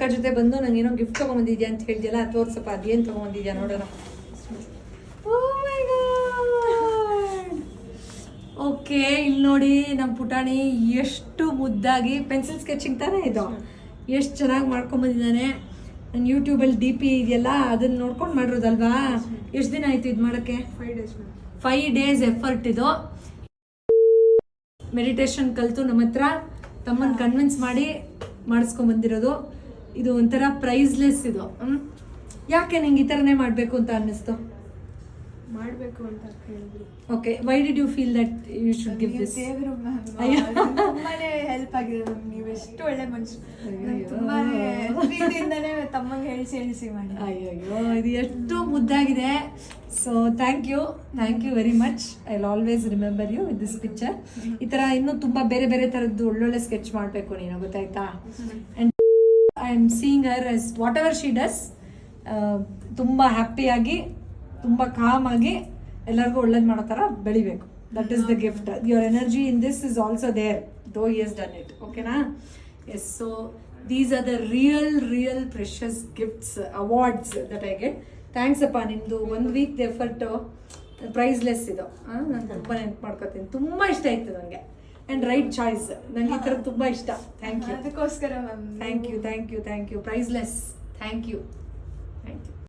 ಅಕ್ಕ ಜೊತೆ ಬಂದು ನಂಗೆ ಏನೋ ಗಿಫ್ಟ್ ತೊಗೊಂಬಂದಿದ್ಯಾ ಅಂತ ಹೇಳ್ದಿಯಲ್ಲ, ತೋರ್ಸಪ್ಪ ಅದೇನು ತೊಗೊಂಬಂದಿದ್ಯಾ ನೋಡೋಣ. ಓಕೆ, ಇಲ್ಲಿ ನೋಡಿ ನಮ್ಮ ಪುಟಾಣಿ ಎಷ್ಟು ಮುದ್ದಾಗಿ ಪೆನ್ಸಿಲ್ ಸ್ಕೆಚಿಂಗ್ ತಾನೇ ಇದು, ಎಷ್ಟು ಚೆನ್ನಾಗಿ ಮಾಡ್ಕೊಂಬಂದಿದ್ದಾನೆ. ನನ್ನ ಯೂಟ್ಯೂಬಲ್ಲಿ DP ಇದೆಯಲ್ಲ ಅದನ್ನು ನೋಡ್ಕೊಂಡು ಮಾಡಿರೋದಲ್ವಾ. ಎಷ್ಟು ದಿನ ಆಯಿತು ಇದು ಮಾಡೋಕ್ಕೆ? 5 ಡೇಸ್ ಎಫರ್ಟ್ ಇದು. ಮೆಡಿಟೇಷನ್ ಕಲಿತು ನಮ್ಮ ಹತ್ರ ತಮ್ಮನ್ನು ಕನ್ವಿನ್ಸ್ ಮಾಡಿ ಮಾಡಿಸ್ಕೊಂಬಂದಿರೋದು. ಇದು ಒಂಥರ ಪ್ರೈಸ್ಲೆಸ್ ಇದು. ಯಾಕೆ ನಿಂಗೆ ಈ ಥರನೇ ಮಾಡಬೇಕು ಅಂತ ಅನ್ನಿಸ್ತು? ಮಾಡಬೇಕು ಅಂತ ಹೇಳಿದ್ರು. Okay, why did you feel that you should give this? ದೇವರು ತುಂಬಾನೇ ಹೆಲ್ಪ್ ಆಗಿದೆ ಮ್ಯಾಮ್. ನೀವು ಎಷ್ಟು ಒಳ್ಳೆ ಮನುಷ್ಯರು. ತುಂಬಾನೇ ಪ್ರೀತಿಯಿಂದನೇ ತಮ್ಮಂಗೆ ಹೇಳಿಸಿ ಮಾಡಿ. ಅಯ್ಯೋ, ಇದು ಎಷ್ಟು ಮುದ್ದಾಗಿದೆ. So thank you very much. I will always remember you with this picture. ಈ ಥರ ಇನ್ನೂ ತುಂಬ ಬೇರೆ ಬೇರೆ ಥರದ್ದು ಒಳ್ಳೊಳ್ಳೆ ಸ್ಕೆಚ್ ಮಾಡಬೇಕು ನೀನು, ಗೊತ್ತಾಯ್ತಾ? And I am seeing her as whatever she does ತುಂಬ ಹ್ಯಾಪಿಯಾಗಿ, ತುಂಬ ಕಾಮ್ ಆಗಿ ಎಲ್ಲರಿಗೂ ಒಳ್ಳೇದು ಮಾಡೋ ಥರ ಬೆಳಿಬೇಕು. That is the gift. Your energy in this is also there, though he has done it. ಓಕೆನಾ? Yes. So these are the real precious gifts, awards that I get. Thanks ಅಪ್ಪ, ನಿಮ್ಮದು 1 ವೀಕ್ ಎಫರ್ಟ್ ಪ್ರೈಸ್ಲೆಸ್ ಇದು. ನಾನು ತುಂಬ ನೆನ್ಪು ಮಾಡ್ಕೊತೀನಿ. ತುಂಬ ಇಷ್ಟ ಆಯಿತು ನನಗೆ. And right choice. ನನಗೆ ಈ ಥರದ್ದು ತುಂಬ ಇಷ್ಟ. Thank you. ಅದಕ್ಕೋಸ್ಕರ ma'am. Thank you priceless. Thank you.